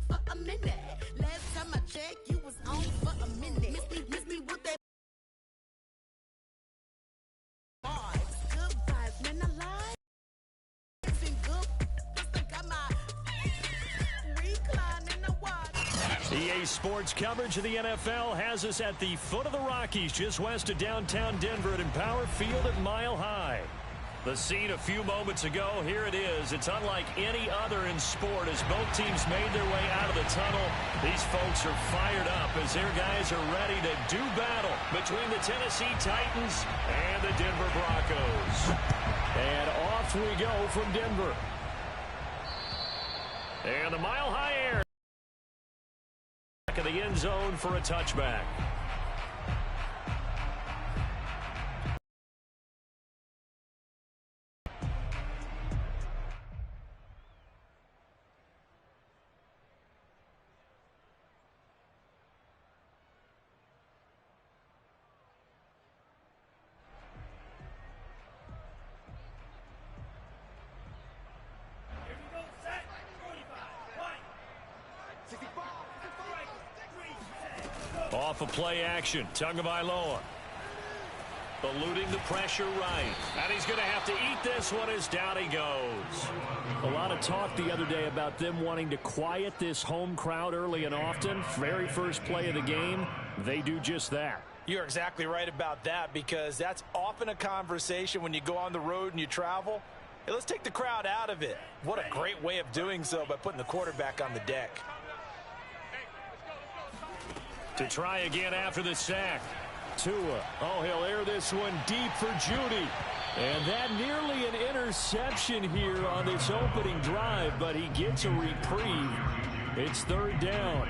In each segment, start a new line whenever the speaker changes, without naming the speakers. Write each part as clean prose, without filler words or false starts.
for a minute. Last time I checked, you was on for a minute. Miss me with that vibes. Good vibes, man, I like. It's been good. I got my recline and I watch.
EA Sports coverage of the NFL has us at the foot of the Rockies, just west of downtown Denver at Empower Field at Mile High. The scene a few moments ago, here it is. It's unlike any other in sport as both teams made their way out of the tunnel. These folks are fired up as their guys are ready to do battle between the Tennessee Titans and the Denver Broncos. And off we go from Denver. And the Mile High air. Back of the end zone for a touchback. Off of play action, Tagovailoa eluding the pressure right. And he's going to have to eat this one as down he goes. A lot of talk the other day about them wanting to quiet this home crowd early and often. Very first play of the game, they do just that.
You're exactly right about that because that's often a conversation when you go on the road and you travel. Hey, let's take the crowd out of it. What a great way of doing so by putting the quarterback on the deck.
To try again after the sack. Tua. Oh, he'll air this one deep for Judy. And that nearly an interception here on this opening drive, but he gets a reprieve. It's third down.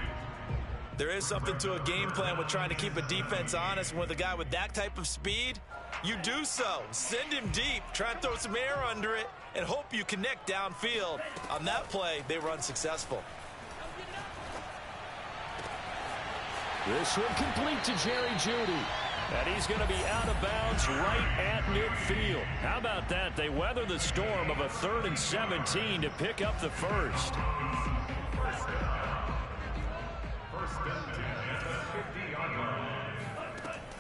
There is something to a game plan with trying to keep a defense honest. With a guy with that type of speed, you do so. Send him deep. Try and throw some air under it and hope you connect downfield. On that play, they were unsuccessful.
This one complete to Jerry Judy. And he's going to be out of bounds right at midfield. How about that? They weather the storm of a 3rd and 17 to pick up the first.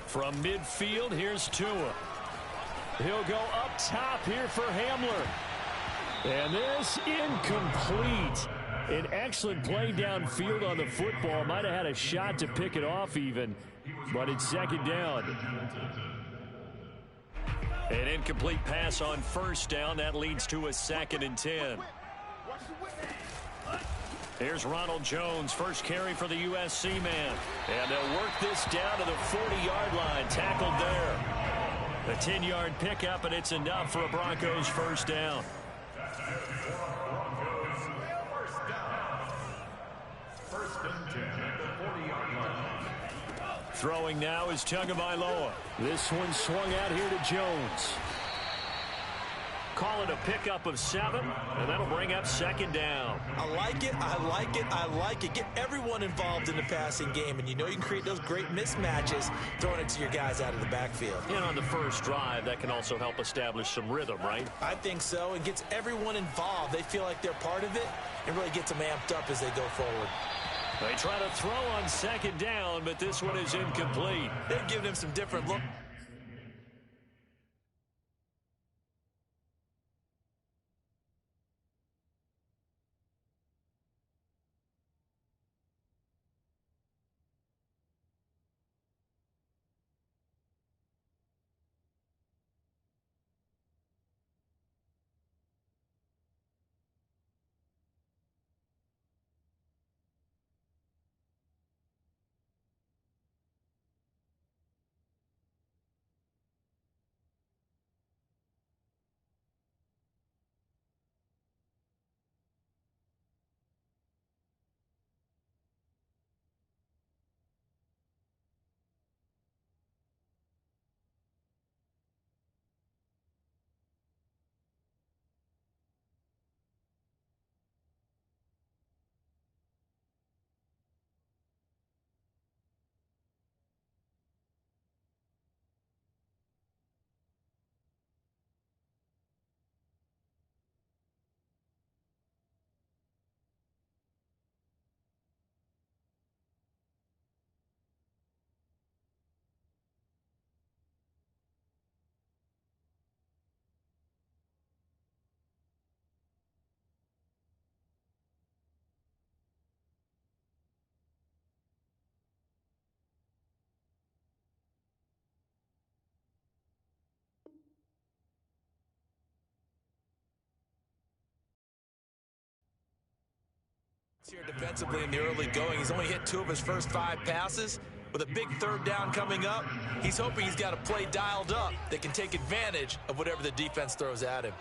From midfield, here's Tua. He'll go up top here for Hamler. And this incomplete. An excellent play downfield on the football. Might have had a shot to pick it off even, but it's second down. An incomplete pass on first down. That leads to a 2nd and 10. Here's Ronald Jones, first carry for the USC man. And they'll work this down to the 40-yard line. Tackled there. A 10-yard pickup, and it's enough for a Broncos first down. Throwing now is Tagovailoa. This one swung out here to Jones. Call it a pickup of 7, and that'll bring up second down.
I like it, I like it, I like it. Get everyone involved in the passing game, and you know you can create those great mismatches throwing it to your guys out of the backfield.
And on the first drive, that can also help establish some rhythm, right?
I think so. It gets everyone involved. They feel like they're part of it, and really gets them amped up as they go forward.
They try to throw on second down, but this one is incomplete.
They're giving him some different look. Here defensively in the early going. He's only hit 2 of his first 5 passes. With a big third down coming up, he's hoping he's got a play dialed up that can take advantage of whatever the defense throws at him.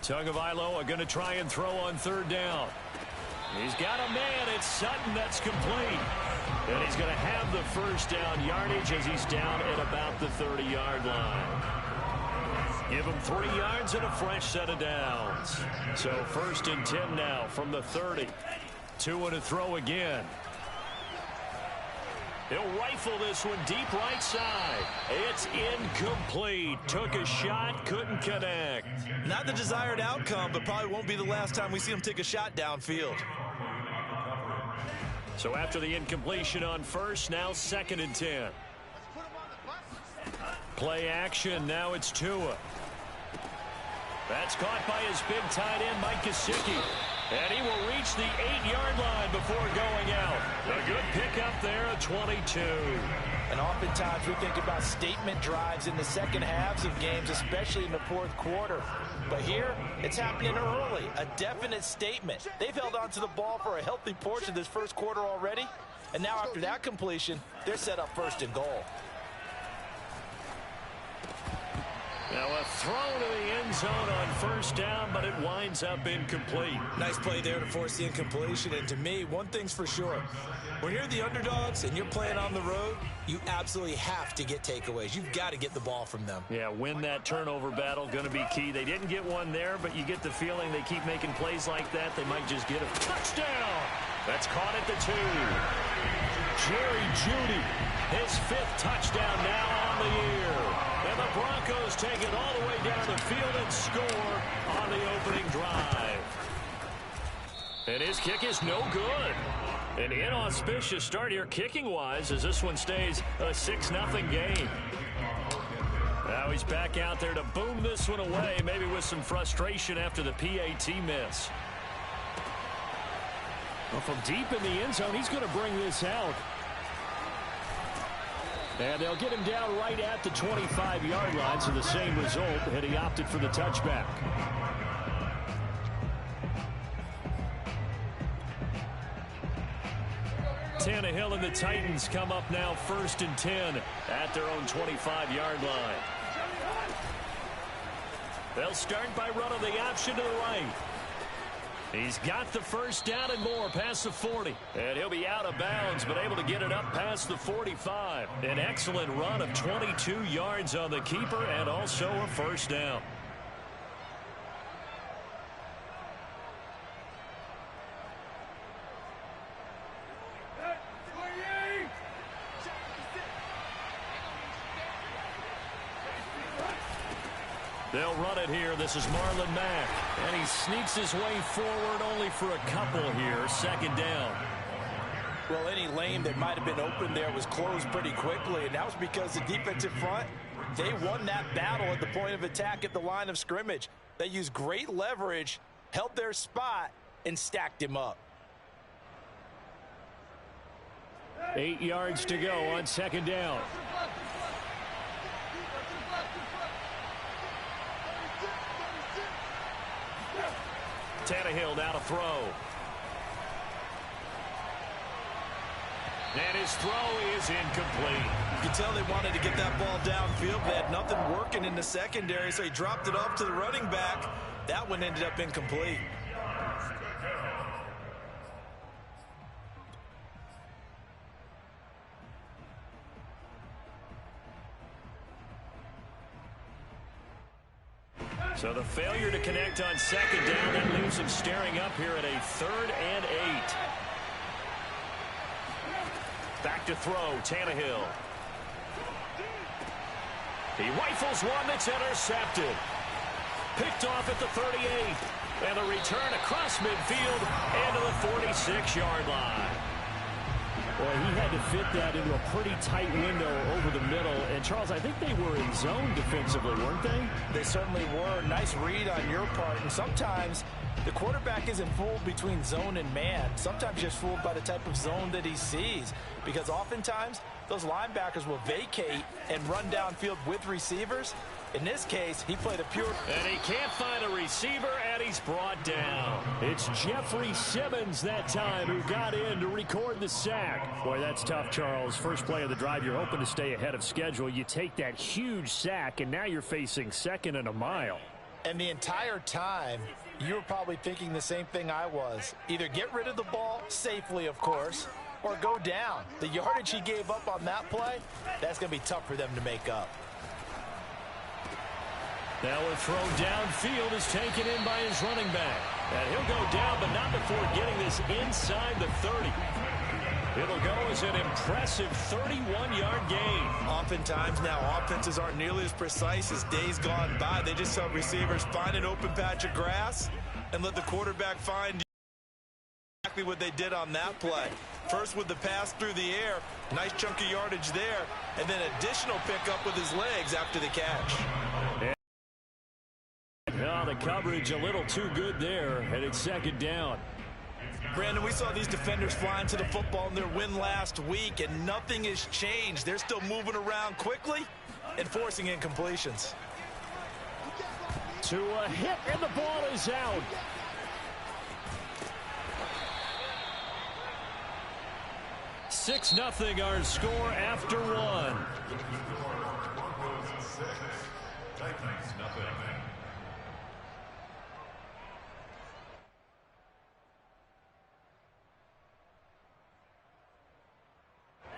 Tagovailoa are going to try and throw on third down. He's got a man. It's Sutton that's complete. And he's going to have the first down yardage as he's down at about the 30-yard line. Give him 3 yards and a fresh set of downs. So 1st and 10 now from the 30. 2 and a throw again. He'll rifle this one deep right side. It's incomplete. Took a shot, couldn't connect.
Not the desired outcome, but probably won't be the last time we see him take a shot downfield.
So after the incompletion on first, now 2nd and 10. Play action, now it's Tua. That's caught by his big tight end, Mike Gesicki. And he will reach the 8-yard line before going out. A good pickup there at 22.
And oftentimes we think about statement drives in the second halves of games, especially in the 4th quarter. But here, it's happening early. A definite statement. They've held on to the ball for a healthy portion of this 1st quarter already. And now after that completion, they're set up 1st and goal.
Now a throw to the end zone on 1st down, but it winds up incomplete.
Nice play there to force the incompletion. And to me, one thing's for sure. When you're the underdogs and you're playing on the road, you absolutely have to get takeaways. You've got to get the ball from them.
Yeah, win that turnover battle, going to be key. They didn't get one there, but you get the feeling they keep making plays like that. They might just get a touchdown. That's caught at the 2. Jerry Jeudy, his 5th touchdown now on the year. And the Broncos take it all the way down the field and score on the opening drive. And his kick is no good. An inauspicious start here kicking-wise as this one stays a 6-0 game. Now he's back out there to boom this one away, maybe with some frustration after the PAT miss. Well, from deep in the end zone, he's going to bring this out. And they'll get him down right at the 25-yard line, so the same result, and he opted for the touchback. Tannehill and the Titans come up now 1st and 10 at their own 25-yard line. They'll start by running the option to the right. He's got the first down and more past the 40. And he'll be out of bounds, but able to get it up past the 45. An excellent run of 22 yards on the keeper and also a first down. They'll run it here. This is Marlon Mack. And he sneaks his way forward only for a couple here. 2nd down.
Well, any lane that might have been open there was closed pretty quickly, and that was because the defensive front, they won that battle at the point of attack at the line of scrimmage. They used great leverage, held their spot, and stacked him up.
8 yards to go on 2nd down. Tannehill now to throw. And his throw is incomplete.
You can tell they wanted to get that ball downfield. They had nothing working in the secondary, so he dropped it off to the running back. That one ended up incomplete.
So the failure to connect on 2nd down, that leaves him staring up here at a 3rd and 8. Back to throw, Tannehill. He rifles one that's intercepted. Picked off at the 38. And a return across midfield and to the 46-yard line. Boy, he had to fit that into a pretty tight window over the middle. And, Charles, I think they were in zone defensively, weren't they?
They certainly were. Nice read on your part. And sometimes the quarterback isn't fooled between zone and man. Sometimes just fooled by the type of zone that he sees. Because oftentimes those linebackers will vacate and run downfield with receivers. In this case, he played a pure...
And he can't find a receiver, and he's brought down. It's Jeffrey Simmons that time who got in to record the sack. Boy, that's tough, Charles. First play of the drive, you're hoping to stay ahead of schedule. You take that huge sack, and now you're facing 2nd and a mile.
And the entire time, you were probably thinking the same thing I was. Either get rid of the ball, safely, of course, or go down. The yardage he gave up on that play, that's going to be tough for them to make up.
Now a throw downfield is taken in by his running back. And he'll go down, but not before getting this inside the 30. It'll go as an impressive 31-yard gain.
Oftentimes now, offenses aren't nearly as precise as days gone by. They just help receivers find an open patch of grass and let the quarterback find exactly what they did on that play. First with the pass through the air, nice chunk of yardage there, and then additional pickup with his legs after the catch.
Oh, the coverage a little too good there, and it's 2nd down.
Brandon, we saw these defenders flying to the football in their win last week, and nothing has changed. They're still moving around quickly and forcing incompletions.
To a hit, and the ball is out. Six nothing our score after one.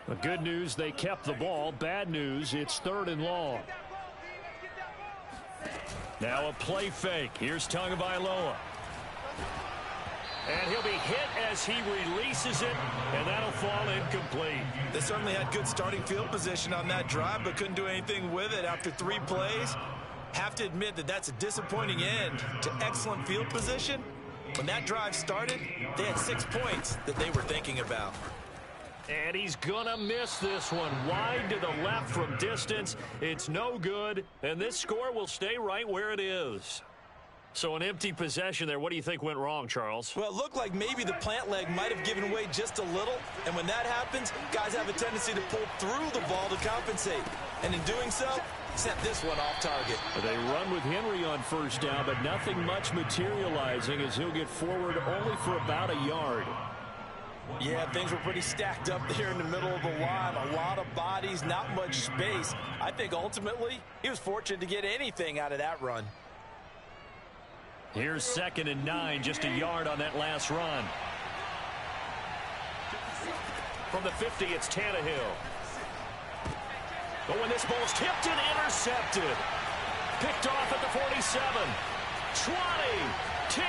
The good news, they kept the ball. Bad news, it's 3rd and long. Now a play fake. Here's Tagovailoa. And he'll be hit as he releases it, and that'll fall incomplete.
They certainly had good starting field position on that drive, but couldn't do anything with it after 3 plays. Have to admit that that's a disappointing end to excellent field position. When that drive started, they had 6 points that they were thinking about.
And he's gonna miss this one. Wide to the left from distance. It's no good, and this score will stay right where it is. So an empty possession there. What do you think went wrong, Charles?
Well, it looked like maybe the plant leg might have given away just a little, and when that happens, guys have a tendency to pull through the ball to compensate. And in doing so, sent this one off target.
They run with Henry on 1st down, but nothing much materializing as he'll get forward only for about a yard.
Yeah, things were pretty stacked up there in the middle of the line. A lot of bodies, not much space. I think ultimately he was fortunate to get anything out of that run.
Here's 2nd and 9, just a yard on that last run. From the 50, it's Tannehill. But when this ball's tipped and intercepted. Picked off at the 47. 20, 10.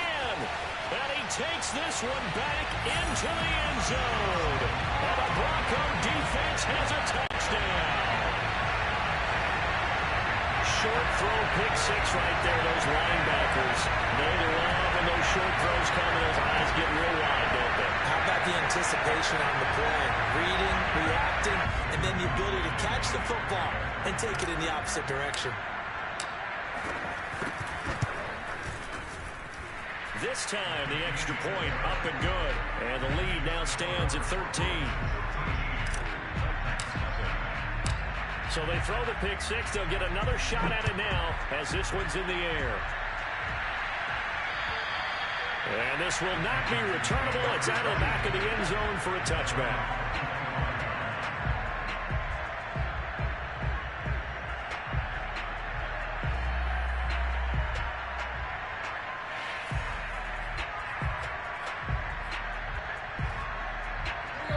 And he takes this one back into the end zone. And the Bronco defense has a touchdown. Short throw, pick 6 right there. Those linebackers, they love when those short throws come and those eyes get real wide, don't they?
How about the anticipation on the play? Reading, reacting, and then the ability to catch the football and take it in the opposite direction.
This time, the extra point up and good. And the lead now stands at 13. So they throw the pick 6. They'll get another shot at it now as this one's in the air. And this will not be returnable. It's out of the back of the end zone for a touchback.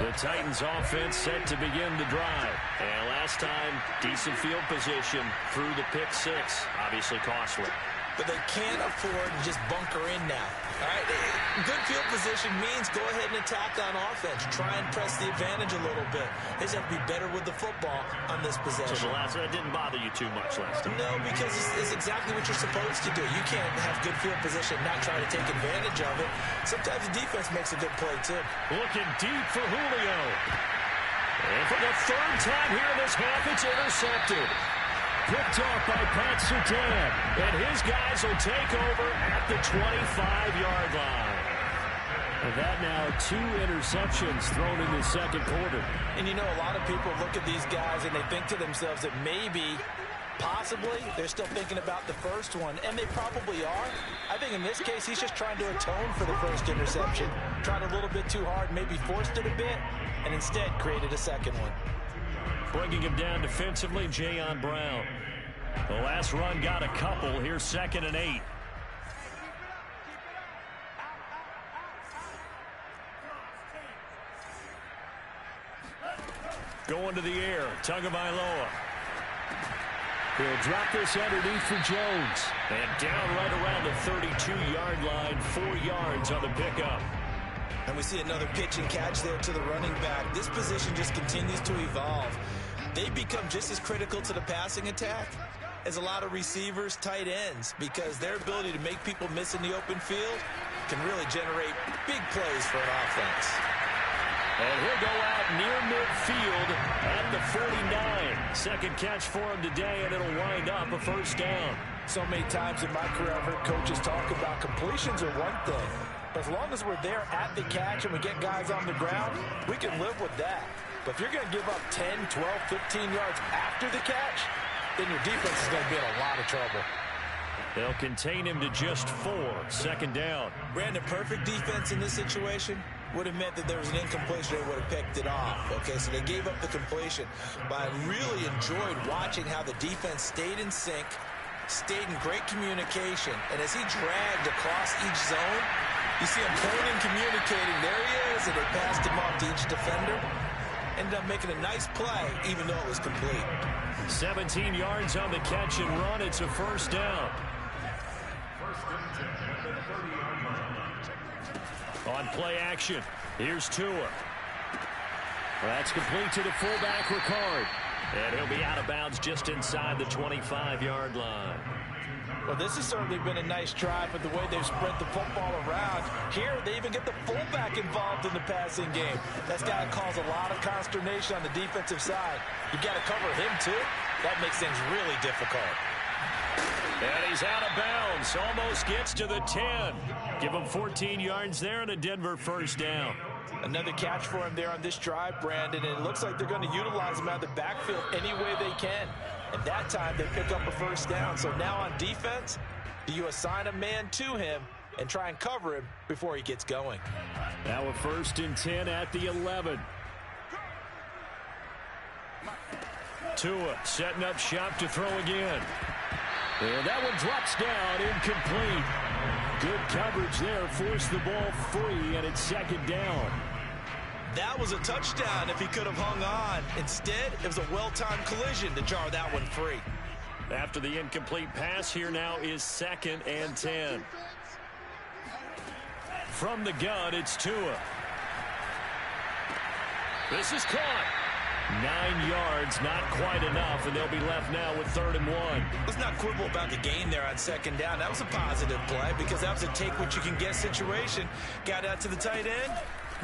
The Titans offense set to begin the drive. And last time, decent field position through the pick 6. Obviously costly.
But they can't afford to just bunker in now. All right, good field position means go ahead and attack on offense. Try and press the advantage a little bit. They just have to be better with the football on this possession.
So the last one didn't bother you too much last time?
No, because it's exactly what you're supposed to do. You can't have good field position and not try to take advantage of it. Sometimes the defense makes a good play, too.
Looking deep for Julio. And for the 3rd time here in this half, it's intercepted. Picked off by Pat Surtain. And his guys will take over at the 25-yard line. And that now 2 interceptions thrown in the 2nd quarter.
And you know, a lot of people look at these guys and they think to themselves that maybe Possibly, they're still thinking about the first one, and they probably are. I think in this case, he's just trying to atone for the first interception. Tried a little bit too hard, maybe forced it a bit, and instead created a second one.
Bringing him down defensively, Jayon Brown. The last run got a couple. Here's 2nd and 8. Going to the air, Tagovailoa. He'll drop this underneath for Jones. And down right around the 32-yard line, 4 yards on the pickup.
And we see another pitch and catch there to the running back. This position just continues to evolve. They become just as critical to the passing attack as a lot of receivers, tight ends, because their ability to make people miss in the open field can really generate big plays for an offense.
And he'll go out near midfield at the 49. Second catch for him today, and it'll wind up a first down.
So many times in my career, I've heard coaches talk about completions are one thing. But as long as we're there at the catch and we get guys on the ground, we can live with that. But if you're going to give up 10, 12, 15 yards after the catch, then your defense is going to be in a lot of trouble.
They'll contain him to just 4. Second down.
Brandon, perfect defense in this situation would have meant that there was an incompletion. They would have picked it off. Okay, so they gave up the completion. But I really enjoyed watching how the defense stayed in sync, stayed in great communication. And as he dragged across each zone, you see him pointing, communicating. There he is, and they passed him off to each defender. Ended up making a nice play, even though it was complete.
17 yards on the catch and run. It's a first down. On play action, here's Tua. That's complete to the fullback, Ricard. And he'll be out of bounds just inside the 25-yard line.
Well, this has certainly been a nice drive with the way they've spread the football around. Here, they even get the fullback involved in the passing game. That's got to cause a lot of consternation on the defensive side. You've got to cover him, too. That makes things really difficult.
And he's out of bounds. Almost gets to the 10. Give him 14 yards there and a Denver first down.
Another catch for him there on this drive, Brandon. And it looks like they're going to utilize him out of the backfield any way they can. And that time they pick up a first down. So now on defense, do you assign a man to him and try and cover him before he gets going?
Now a 1st and 10 at the 11. Tua setting up shop to throw again. And that one drops down, incomplete. Good coverage there, forced the ball free, and it's second down.
That was a touchdown if he could have hung on. Instead, it was a well-timed collision to jar that one free.
After the incomplete pass, here now is 2nd and 10. From the gun, it's Tua. This is caught. 9 yards, not quite enough, and they'll be left now with 3rd and 1.
Let's not quibble about the gain there on second down. That was a positive play because that was a take-what-you-can-get situation. Got out to the tight end.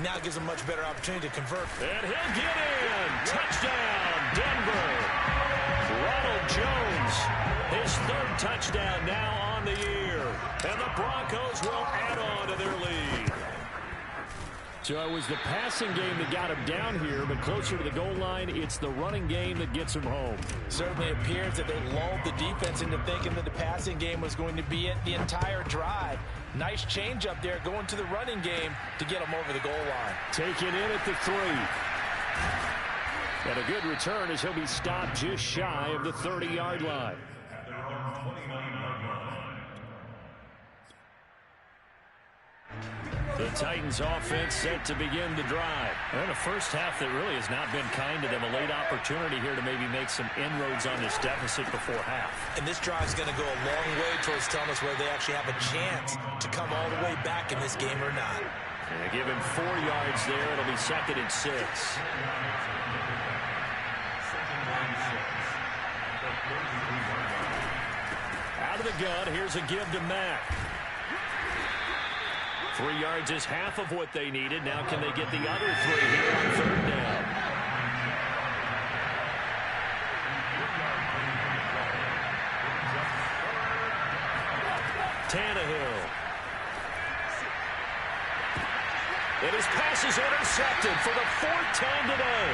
Now gives a much better opportunity to convert.
And he'll get in. Touchdown, Denver. Ronald Jones, his 3rd touchdown now on the year. And the Broncos will add on to their lead. So it was the passing game that got him down here, but closer to the goal line, it's the running game that gets him home.
Certainly appears that they lulled the defense into thinking that the passing game was going to be it the entire drive. Nice change up there going to the running game to get him over the goal line.
Taken in at the 3. And a good return as he'll be stopped just shy of the 30-yard line. The Titans offense set to begin the drive. And a first half that really has not been kind to them. A late opportunity here to maybe make some inroads on this deficit before half.
And this drive is going to go a long way towards telling us whether they actually have a chance to come all the way back in this game or not.
And they give him 4 yards there. It'll be 2nd and 6. Out of the gun, here's a give to Mack. 3 yards is half of what they needed. Now can they get the other 3 here on 3rd down? Tannehill. And his pass is intercepted for the fourth time today.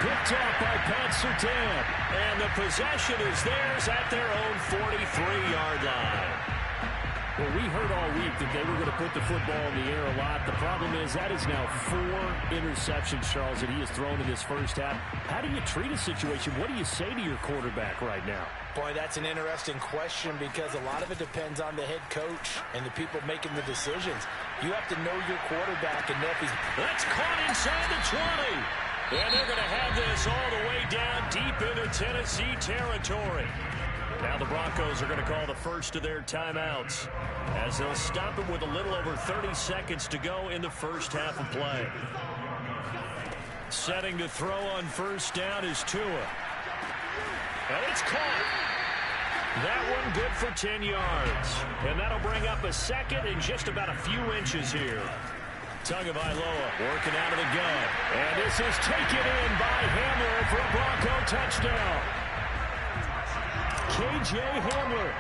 Picked off by Pat Surtain. And the possession is theirs at their own 43-yard line.
Well, we heard all week that they were going to put the football in the air a lot. The problem is that is now 4 interceptions, Charles, that he has thrown in this first half. How do you treat a situation? What do you say to your quarterback right now?
Boy, that's an interesting question because a lot of it depends on the head coach and the people making the decisions. You have to know your quarterback and know if he's...
That's caught inside the 20. And they're going to have this all the way down deep into Tennessee territory. Now the Broncos are going to call the first of their timeouts as they'll stop it with a little over 30 seconds to go in the first half of play. Setting to throw on first down is Tua. And it's caught. That one good for 10 yards. And that'll bring up a second in just about a few inches here. Tagovailoa working out of the gun. And this is taken in by Hamler for a Bronco touchdown. K.J. Hamler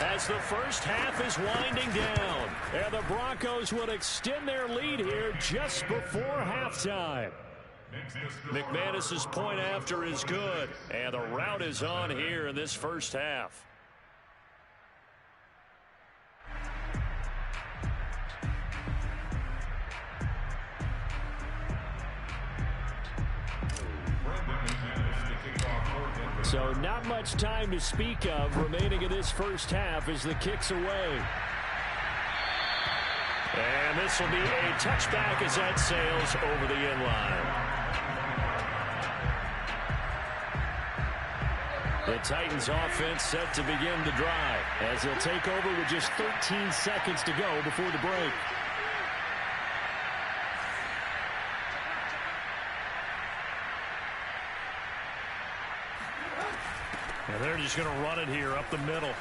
as the first half is winding down. And the Broncos would extend their lead here just before halftime. McManus's point after is good. And the route is on here in this first half. So not much time to speak of remaining in this first half as the kick's away. And this will be a touchback as that sails over the end line. The Titans offense set to begin the drive as they'll take over with just 13 seconds to go before the break. And they're just going to run it here up the middle.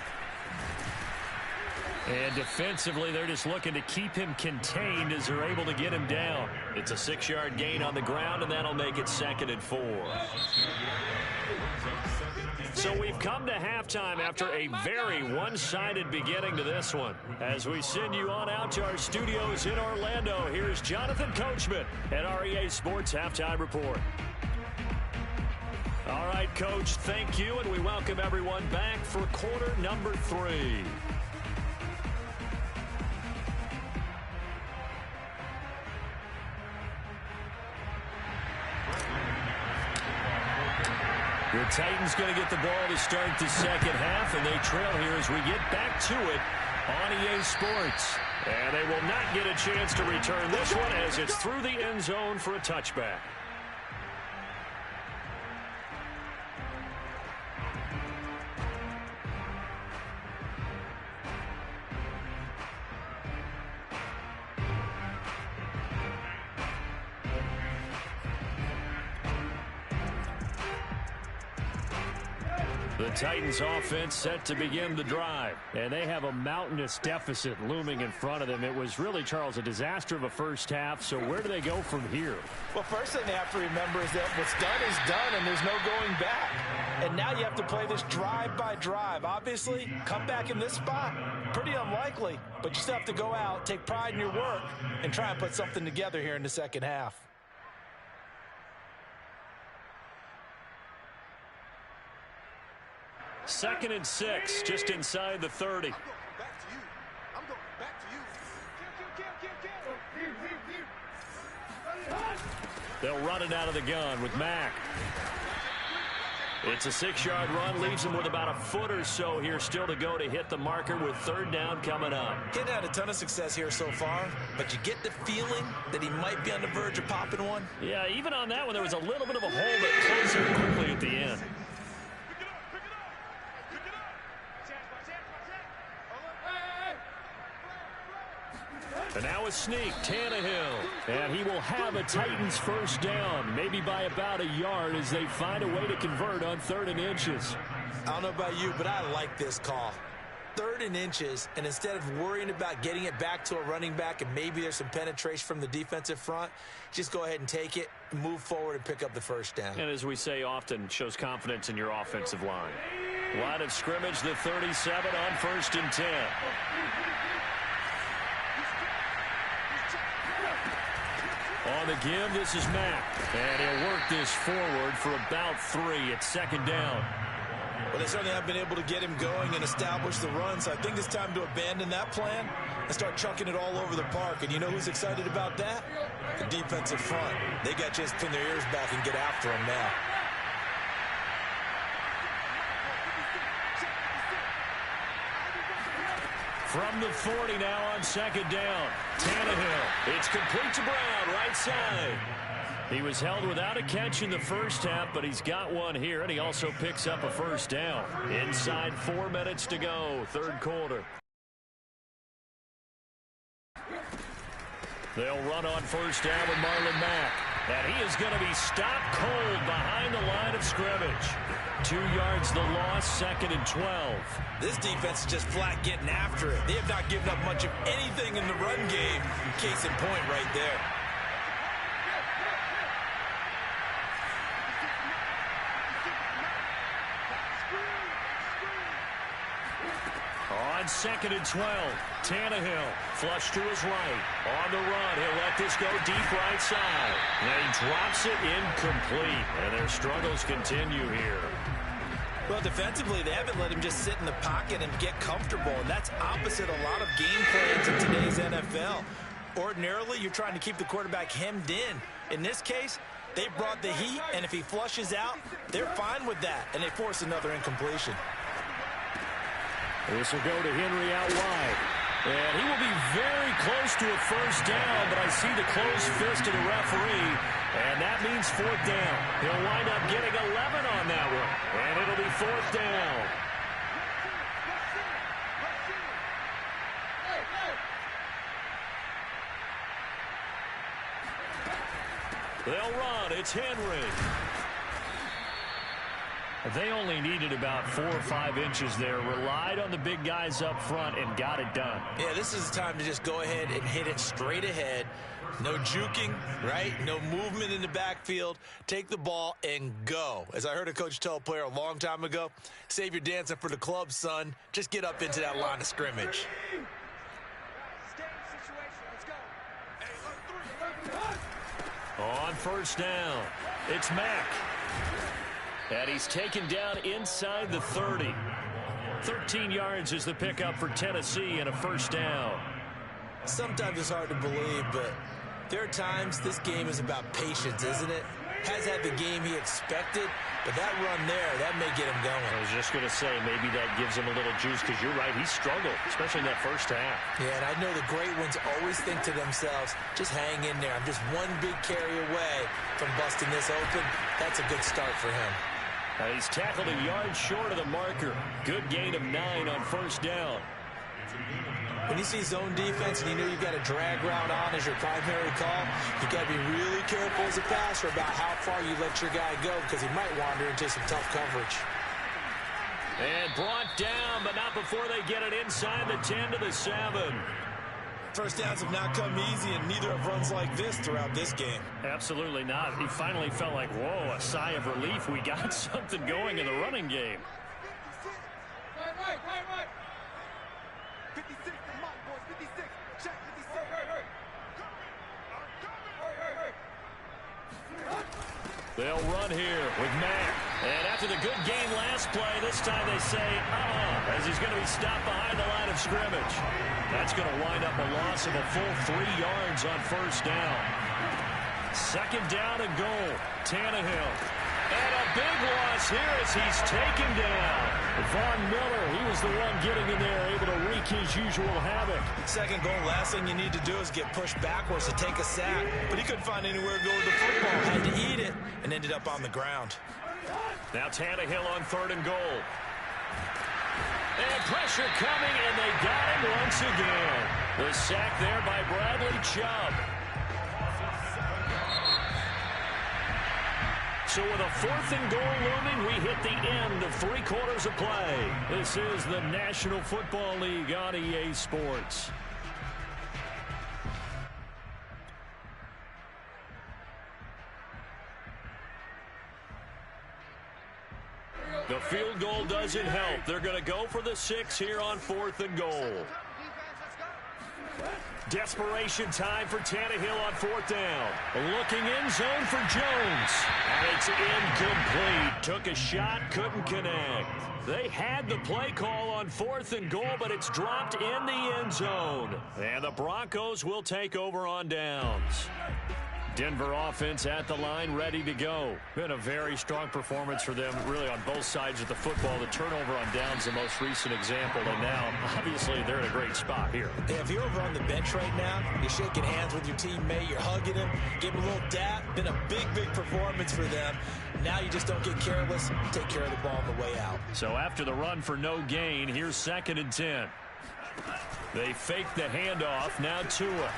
And defensively, they're just looking to keep him contained as they're able to get him down. It's a 6-yard gain on the ground, and that'll make it 2nd and 4. So we've come to halftime after a very one-sided beginning to this one. As we send you on out to our studios in Orlando, here's Jonathan Coachman at REA Sports Halftime Report. All right, Coach, thank you, and we welcome everyone back for quarter number 3. The Titans going to get the ball to start the second half, and they trail here as we get back to it on EA Sports. And they will not get a chance to return this one as it's through the end zone for a touchback. The Titans offense set to begin the drive. And they have a mountainous deficit looming in front of them. It was really, Charles, a disaster of a first half. So where do they go from here?
Well, first thing they have to remember is that what's done is done and there's no going back. And now you have to play this drive by drive. Obviously, come back in this spot, pretty unlikely. But you still have to go out, take pride in your work, and try and put something together here in the second half.
Second and 6, just inside the 30. They'll run it out of the gun with Mack. It's a 6-yard run, leaves him with about a foot or so here still to go to hit the marker with third down coming up.
He hadn't had a ton of success here so far, but you get the feeling that he might be on the verge of popping one.
Yeah, even on that one, there was a little bit of a hole that closed here quickly at the end. And now a sneak, Tannehill. And he will have a Titans first down, maybe by about a yard as they find a way to convert on 3rd and inches.
I don't know about you, but I like this call. 3rd and inches, and instead of worrying about getting it back to a running back and maybe there's some penetration from the defensive front, just go ahead and take it, move forward, and pick up the first down.
And as we say often, shows confidence in your offensive line. Line of scrimmage, the 37 on 1st and 10. the give. This is Mack. And he'll work this forward for about 3 at second down.
Well, they certainly have been able to get him going and establish the run, so I think it's time to abandon that plan and start chucking it all over the park. And you know who's excited about that? The defensive front. They got a chance to pin their ears back and get after him now.
From the 40 now on second down. Tannehill. It's complete to Brown, right side. He was held without a catch in the first half, but he's got one here, and he also picks up a first down. Inside 4 minutes to go, third quarter. They'll run on first down with Marlon Mack. And he is going to be stopped cold behind the line of scrimmage. 2 yards the loss, second and 12.
This defense is just flat getting after it. They have not given up much of anything in the run game. Case in point right there.
On second and 12, Tannehill flush to his right. On the run, he'll let this go deep right side. And he drops it incomplete. And their struggles continue here.
Well, defensively, they haven't let him just sit in the pocket and get comfortable. And that's opposite a lot of game plans in today's NFL. Ordinarily, you're trying to keep the quarterback hemmed in. In this case, they brought the heat, and if he flushes out, they're fine with that. And they force another incompletion.
This will go to Henry out wide. And he will be very close to a first down, but I see the closed fist of the referee, and that means fourth down. He'll wind up getting 11 on that one, and it'll be fourth down. They'll run. It's Henry. They only needed about 4 or 5 inches there, relied on the big guys up front, and got it done.
Yeah, this is the time to just go ahead and hit it straight ahead. No juking, right? No movement in the backfield. Take the ball and go. As I heard a coach tell a player a long time ago, save your dancing for the club, son. Just get up into that line of scrimmage.
On first down, it's Mack. And he's taken down inside the 30. 13 yards is the pickup for Tennessee and a first down.
Sometimes it's hard to believe, but there are times this game is about patience, isn't it? Has had the game he expected, but that run there, that may get him going.
I was just going to say, maybe that gives him a little juice, because you're right, he struggled, especially in that first half.
Yeah, and I know the great ones always think to themselves, just hang in there. I'm just one big carry away from busting this open. That's a good start for him.
He's tackled a yard short of the marker. Good gain of 9 on first down.
When you see zone defense and you know you've got a drag route on as your primary call, you've got to be really careful as a passer about how far you let your guy go, because he might wander into some tough coverage.
And brought down, but not before they get it inside the 10 to the 7.
First downs have not come easy, and neither have runs like this throughout this game.
Absolutely not. He finally felt like, whoa, a sigh of relief. We got something going in the running game.
Right. 56, come on, boys, 56. Check 56.
They'll run here with Mack. And after the good game last play, this time they say, as he's going to be stopped behind the line of scrimmage. That's going to wind up a loss of a full 3 yards on first down. Second down and goal. Tannehill. And a big loss here as he's taken down. Von Miller, he was the one getting in there, able to wreak his usual havoc.
Second goal, last thing you need to do is get pushed backwards to take a sack. But he couldn't find anywhere to go with the football. Had to eat it and ended up on the ground.
Now Tannehill on third and goal. And pressure coming, and they got him once again. The sack there by Bradley Chubb. So with a fourth and goal looming, we hit the end of 3 quarters of play. This is the National Football League on EA Sports. The field goal doesn't help. They're going to go for the 6 here on 4th and goal. Desperation time for Tannehill on 4th down. Looking end zone for Jones. And it's incomplete. Took a shot, couldn't connect. They had the play call on 4th and goal, but it's dropped in the end zone. And the Broncos will take over on downs. Denver offense at the line, ready to go. Been a very strong performance for them, really, on both sides of the football. The turnover on downs, the most recent example, and now, obviously, they're in a great spot here.
Yeah, if you're over on the bench right now, you're shaking hands with your teammate, you're hugging him, giving him a little dap. Been a big, big performance for them. Now you just don't get careless, take care of the ball on the way out.
So after the run for no gain, here's 2nd and 10. They fake the handoff, now Tua.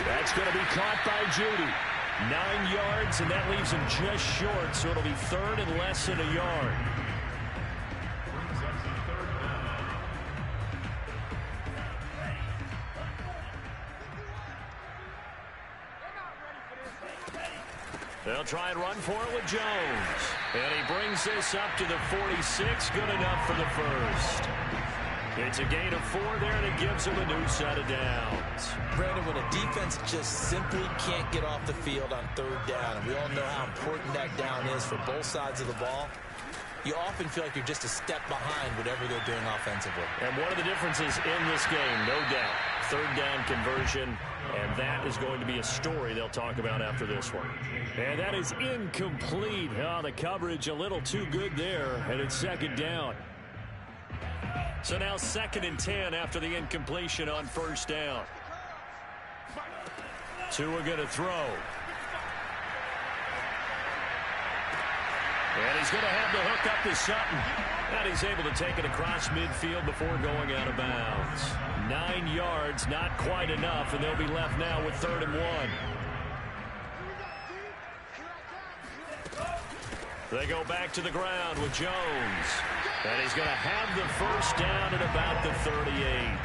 That's going to be caught by Judy. 9 yards, and that leaves him just short, so it'll be 3rd and less than a yard. They'll try and run for it with Jones. And he brings this up to the 46, good enough for the first. It's a gain of 4 there, and it gives them a new set of downs.
Brandon, when a defense just simply can't get off the field on 3rd down, and we all know how important that down is for both sides of the ball, you often feel like you're just a step behind whatever they're doing offensively.
And one of the differences in this game, no doubt, 3rd down conversion, and that is going to be a story they'll talk about after this one. And that is incomplete. Oh, the coverage a little too good there, and it's 2nd down. So now 2nd and 10 after the incompletion on 1st down. Tua going to throw. And he's going to have the hook up to Sutton. And he's able to take it across midfield before going out of bounds. 9 yards, not quite enough, and they'll be left now with 3rd and 1. They go back to the ground with Jones. And he's going to have the first down at about the 38.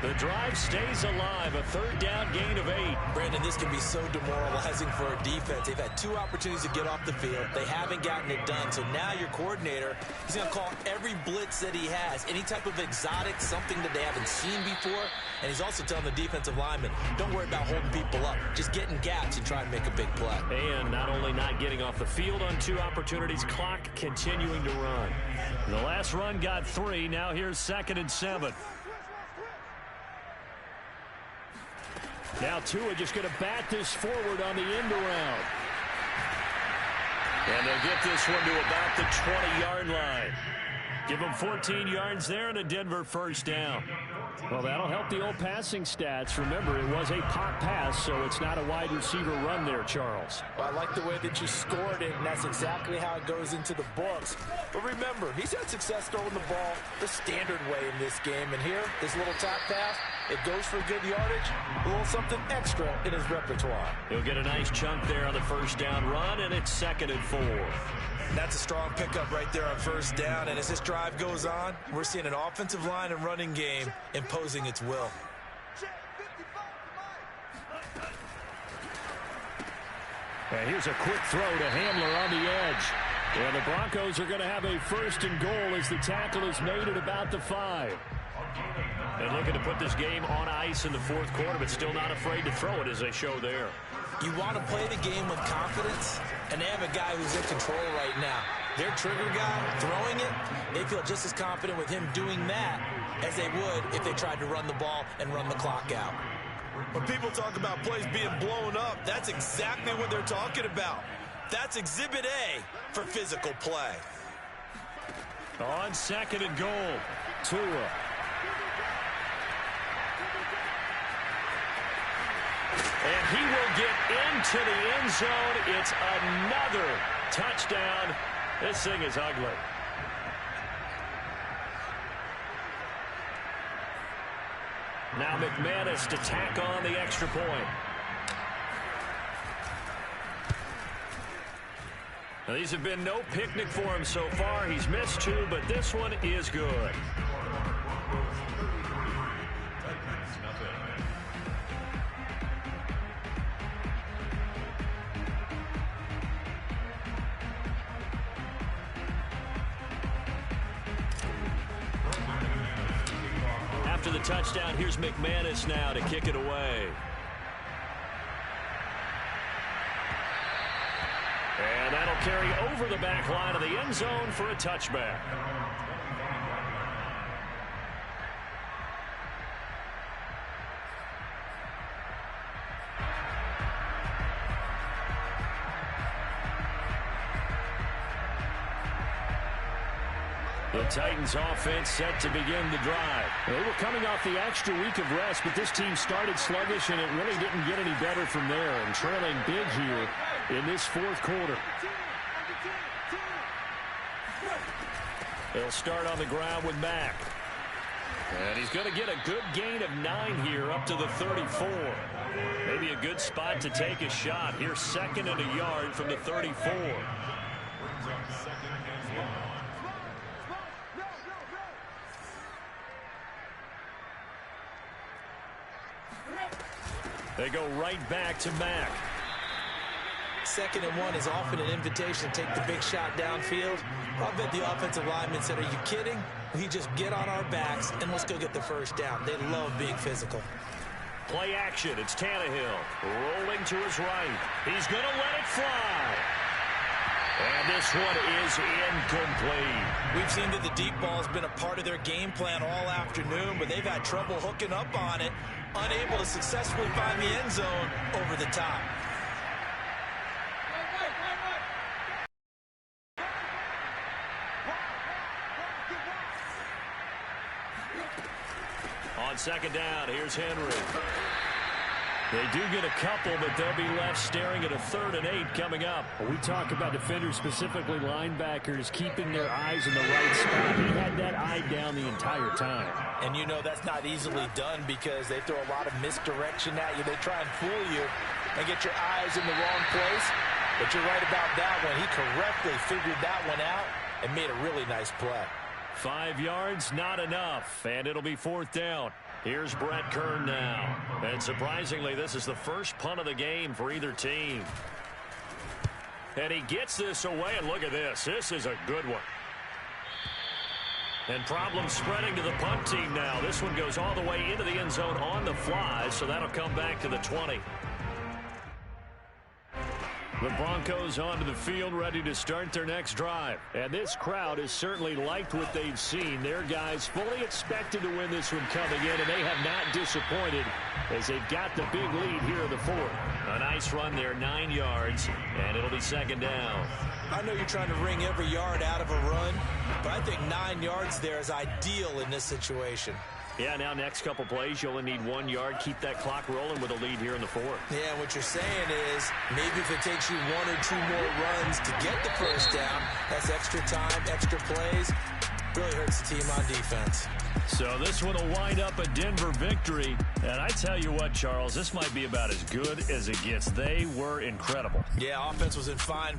The drive stays alive, a 3rd down gain of 8.
Brandon, this can be so demoralizing for a defense. They've had 2 opportunities to get off the field. They haven't gotten it done. So now your coordinator, he's going to call every blitz that he has, any type of exotic, something that they haven't seen before. And he's also telling the defensive lineman, don't worry about holding people up. Just get in gaps and try and make a big play.
And not only not getting off the field on 2 opportunities, clock continuing to run. The last run got 3. Now here's 2nd and 7. Now Tua just going to bat this forward on the end around. And they'll get this one to about the 20-yard line. Give them 14 yards there and a Denver first down.
Well, that'll help the old passing stats. Remember, it was a pop pass, so it's not a wide receiver run there, Charles.
Well, I like the way that you scored it, and that's exactly how it goes into the books. But remember, he's had success throwing the ball the standard way in this game. And here, this little top pass, it goes for good yardage, a little something extra in his repertoire.
He'll get a nice chunk there on the first down run, and it's 2nd and 4.
That's a strong pickup right there on 1st down. And as this drive goes on, we're seeing an offensive line and running game imposing its will.
And here's a quick throw to Hamler on the edge. And the Broncos are going to have a 1st and goal as the tackle is made at about the 5.
And looking to put this game on ice in the 4th quarter, but still not afraid to throw it as they show there.
You want to play the game with confidence, and they have a guy who's in control right now. Their trigger guy throwing it, they feel just as confident with him doing that as they would if they tried to run the ball and run the clock out.
When people talk about plays being blown up, that's exactly what they're talking about. That's Exhibit A for physical play.
On 2nd and goal, Tua. And he will get into the end zone. It's another touchdown. This thing is ugly. Now McManus to tack on the extra point. Now these have been no picnic for him so far. He's missed 2, but this one is good. after the touchdown. Here's McManus now to kick it away. And that'll carry over the back line of the end zone for a touchback. The Titans offense set to begin the drive.
They were coming off the extra week of rest, but this team started sluggish, and it really didn't get any better from there. And trailing big here in this fourth quarter.
They'll start on the ground with Mack. And he's going to get a good gain of 9 here up to the 34. Maybe a good spot to take a shot. Here's 2nd and a yard from the 34. They go right back to Mack.
2nd and 1 is often an invitation to take the big shot downfield. I bet the offensive lineman said, are you kidding? We just get on our backs and let's go get the first down. They love being physical.
Play action. It's Tannehill rolling to his right. He's going to let it fly. And this one is incomplete.
We've seen that the deep ball has been a part of their game plan all afternoon, but they've had trouble hooking up on it, unable to successfully find the end zone over the top.
On 2nd down, here's Henry. They do get a couple, but they'll be left staring at a 3rd and 8 coming up.
We talk about defenders, specifically linebackers, keeping their eyes in the right spot. He had that eye down the entire time.
And you know that's not easily done because they throw a lot of misdirection at you. They try and fool you and get your eyes in the wrong place. But you're right about that one. He correctly figured that one out and made a really nice play.
5 yards, not enough, and it'll be 4th down. Here's Brett Kern now. And surprisingly, this is the first punt of the game for either team. And he gets this away, and look at this. This is a good one. And problems spreading to the punt team now. This one goes all the way into the end zone on the fly, so that'll come back to the 20. The Broncos onto the field, ready to start their next drive. And this crowd has certainly liked what they've seen. Their guys fully expected to win this one coming in, and they have not disappointed as they've got the big lead here in the 4th. A nice run there, 9 yards, and it'll be 2nd down.
I know you're trying to wring every yard out of a run, but I think 9 yards there is ideal in this situation.
Yeah, now next couple plays, you only need 1 yard. Keep that clock rolling with a lead here in the 4th.
Yeah, what you're saying is maybe if it takes you 1 or 2 more runs to get the first down, that's extra time, extra plays. Really hurts the team on defense.
So this one will wind up a Denver victory. And I tell you what, Charles, this might be about as good as it gets. They were incredible.
Yeah, offense was in fine